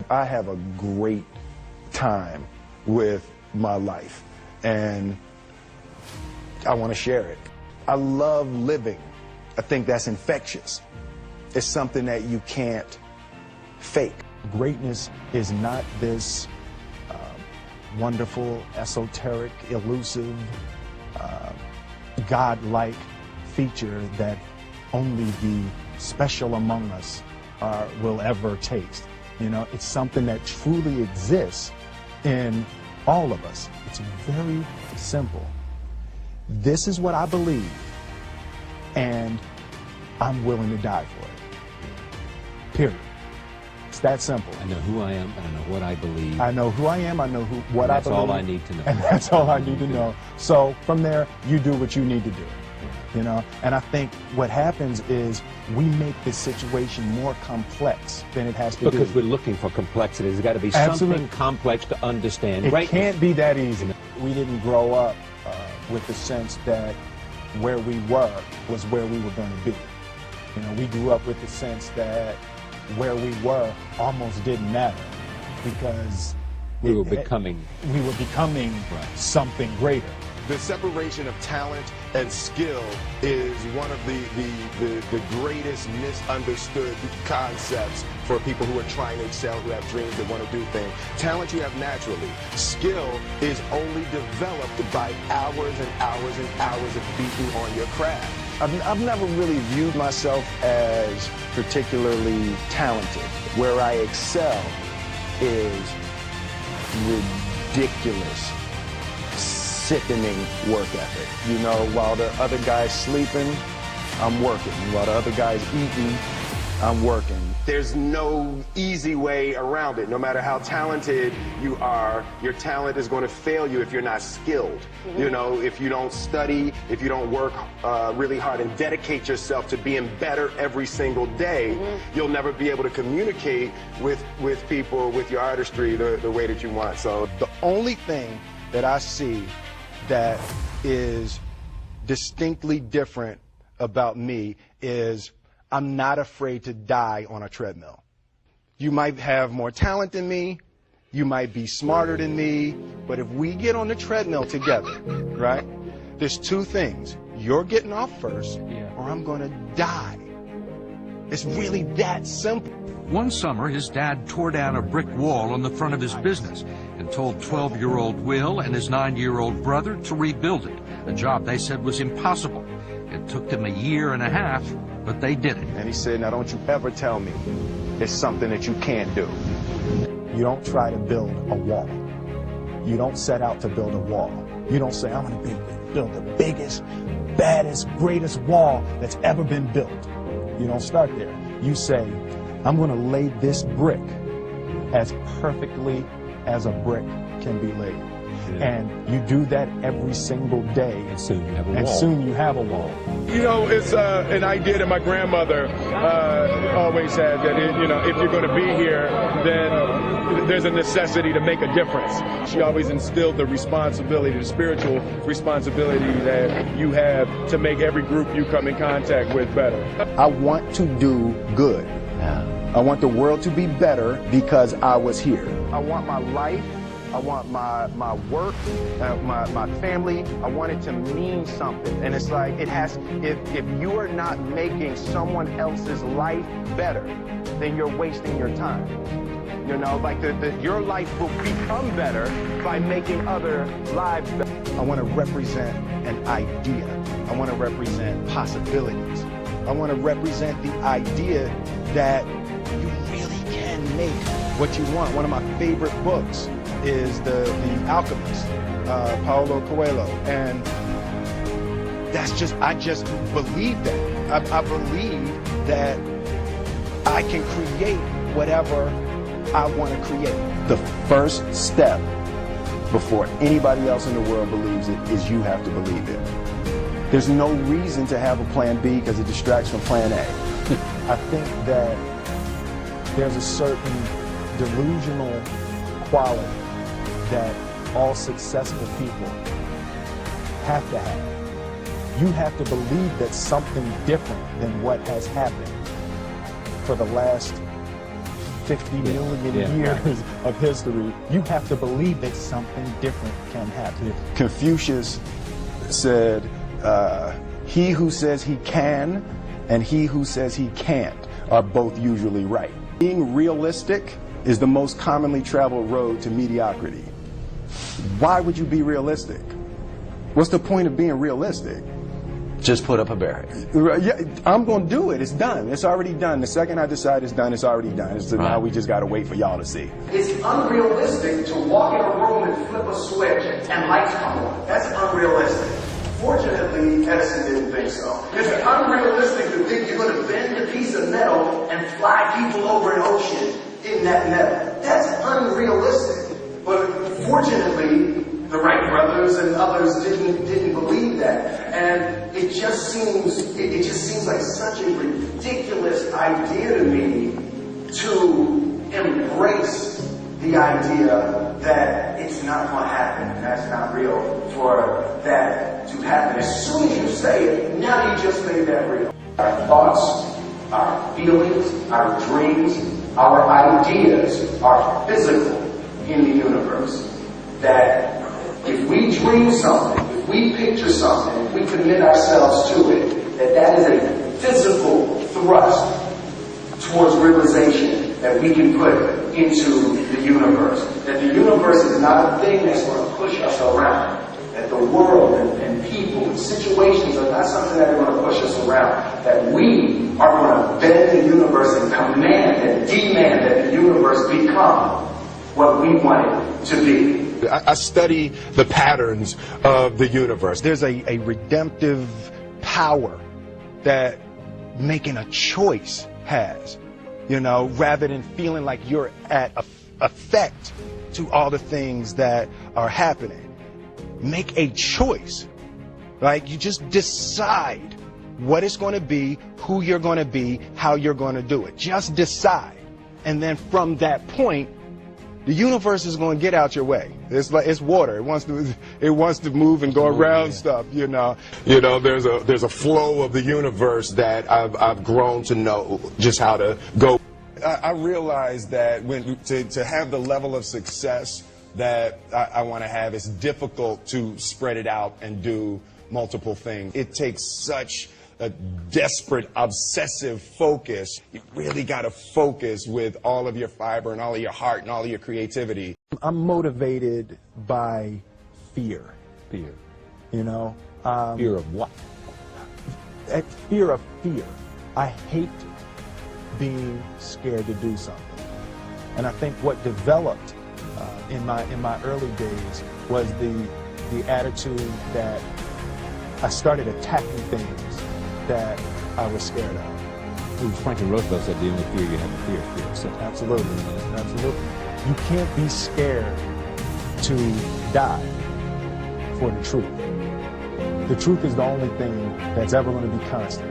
I have a great time with my life, and I want to share it. I love living. I think that's infectious. It's something that you can't fake. Greatness is not this wonderful, esoteric, elusive, God-like feature that only the special among us will ever taste. You know, it's something that truly exists in all of us. It's very simple. This is what I believe, and I'm willing to die for it. Period. It's that simple. I know who I am, and I know what I believe. I know who I am, I know what I believe. That's all I need to know. And that's all I need to know. So from there, you do what you need to do. You know, and I think what happens is we make this situation more complex than it has to be. Because we're looking for complexity. There's got to be something complex to understand. It can't be that easy. We didn't grow up with the sense that where we were was where we were going to be. You know, we grew up with the sense that where we were almost didn't matter because we were becoming something greater. The separation of talent and skill is one of the greatest misunderstood concepts for people who are trying to excel, who have dreams, that want to do things. Talent you have naturally. Skill is only developed by hours and hours and hours of beating on your craft. I've never really viewed myself as particularly talented. Where I excel is ridiculous, sickening work ethic. You know, while the other guy's sleeping, I'm working. While the other guy's eating, I'm working. There's no easy way around it. No matter how talented you are, your talent is going to fail you if you're not skilled. Mm-hmm. You know, if you don't study, if you don't work really hard and dedicate yourself to being better every single day, mm-hmm. you'll never be able to communicate with people, with your artistry, the way that you want. So the only thing that I see that is distinctly different about me is I'm not afraid to die on a treadmill. You might have more talent than me, you might be smarter than me, but if we get on the treadmill together, right, there's two things. You're getting off first, or I'm going to die. It's really that simple. One summer, his dad tore down a brick wall on the front of his business and told 12-year-old Will and his 9-year-old brother to rebuild it, a job they said was impossible. It took them a year and a half, but they did it. And he said, now don't you ever tell me it's something that you can't do. You don't try to build a wall. You don't set out to build a wall. You don't say, I'm going to build the biggest, baddest, greatest wall that's ever been built. You don't start there. You say, I'm going to lay this brick as perfectly as a brick can be laid. Yeah. And you do that every single day. And soon you have a wall. And soon you have a wall. You know, it's an idea that my grandmother always had, that, if you're going to be here, then there's a necessity to make a difference. She always instilled the responsibility, the spiritual responsibility that you have to make every group you come in contact with better. I want to do good. Yeah. I want the world to be better because I was here. I want my life, I want my work, my family, I want it to mean something. And it's like, if you are not making someone else's life better, then you're wasting your time. You know, like your life will become better by making other lives better. I want to represent an idea. I want to represent possibilities. I want to represent the idea that you really can make what you want. One of my favorite books is The Alchemist, Paulo Coelho, and I just believe that. I believe that I can create whatever I want to create. The first step before anybody else in the world believes it is you have to believe it. There's no reason to have a plan B because it distracts from plan A. I think that there's a certain delusional quality that all successful people have to have. You have to believe that something different than what has happened for the last 50 million years of history, you have to believe that something different can happen. Confucius said, he who says he can and he who says he can't are both usually right. Being realistic is the most commonly traveled road to mediocrity. Why would you be realistic? What's the point of being realistic? Just put up a barrier. Yeah, I'm going to do it. It's done. It's already done. The second I decide it's done, it's already done. Now we just got to wait for y'all to see. It's unrealistic to walk in a room and flip a switch and lights come on. That's unrealistic. Fortunately, Edison didn't think so. It's unrealistic to think you're going to bend a piece of metal and fly people over an ocean in that metal. That's unrealistic. But fortunately, the Wright brothers and others didn't believe that. And it just seems like such a ridiculous idea to me to embrace the idea that it's not going to happen and that's not real for that to happen. As soon as you say it, now you just made that real. Our thoughts, our feelings, our dreams, our ideas are physical in the universe. That if we dream something, if we picture something, if we commit ourselves to it, that is a physical thrust towards realization that we can put into the universe. That the universe is not a thing that's going to push us around. That the world and people and situations are not something that are going to push us around. That we are going to bend the universe and command and demand that the universe become what we want it to be. I study the patterns of the universe. There's a redemptive power that making a choice has, you know, rather than feeling like you're at effect to all the things that are happening. Make a choice. Like, you just decide what it's going to be, who you're going to be, how you're going to do it. Just decide. And then from that point, the universe is going to get out your way. It's like it's water. It wants to move and go around stuff. You know. There's a flow of the universe that I've grown to know just how to go. I realized that to have the level of success that I want to have, it's difficult to spread it out and do multiple things. It takes such a desperate, obsessive focus. You really got to focus with all of your fiber and all of your heart and all of your creativity. I'm motivated by fear. Fear. You know? Fear of what? Fear of fear. I hate being scared to do something. And I think what developed in my early days was the attitude that I started attacking things that I was scared of. Franklin Roosevelt said the only fear you have to fear is fear itself. Absolutely, absolutely. You can't be scared to die for the truth. The truth is the only thing that's ever going to be constant.